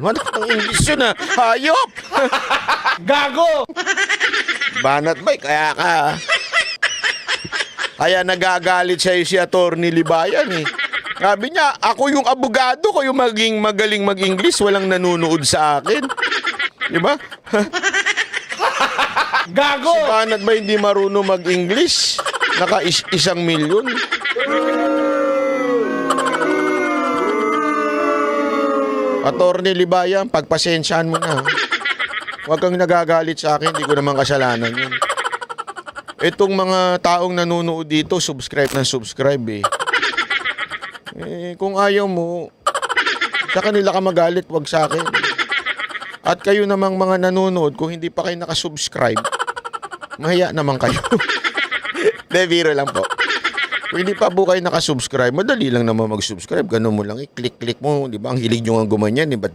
Matang English yun ah. Hayop! Gago! Banat bay, kaya ka. Kaya nagagalit sa'yo si Atty. Libayan eh. Sabi niya, ako yung abogado ko, yung maging magaling mag-English, walang nanunood sa akin. Di ba? Gago! Si Banat ba hindi marunong mag-English? Naka-1 milyon. Atty. Libayan, pagpasensyahan mo na. Huwag kang nagagalit sa akin, hindi ko naman kasalanan yun. Itong mga taong nanonood dito, subscribe eh. Kung ayaw mo, sa kanila ka magalit, wag sa akin. At kayo namang mga nanonood, kung hindi pa kayo nakasubscribe, mahiya naman kayo. De, biro lang po. Kung hindi pa po kayo nakasubscribe, madali lang naman mag-subscribe. Ganun mo lang, i-click mo, di ba? Ang hilig nyo nga gumanyan, ba't di